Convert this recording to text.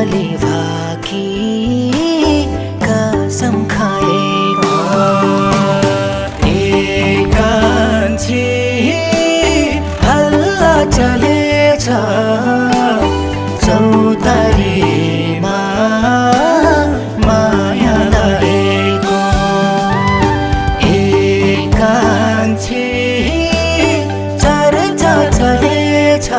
साली भाकी कसम खाएको एकान्छी हल्ला चलेछ चौतारीमा माया लागेको एकान्छी चर्चा चलेछ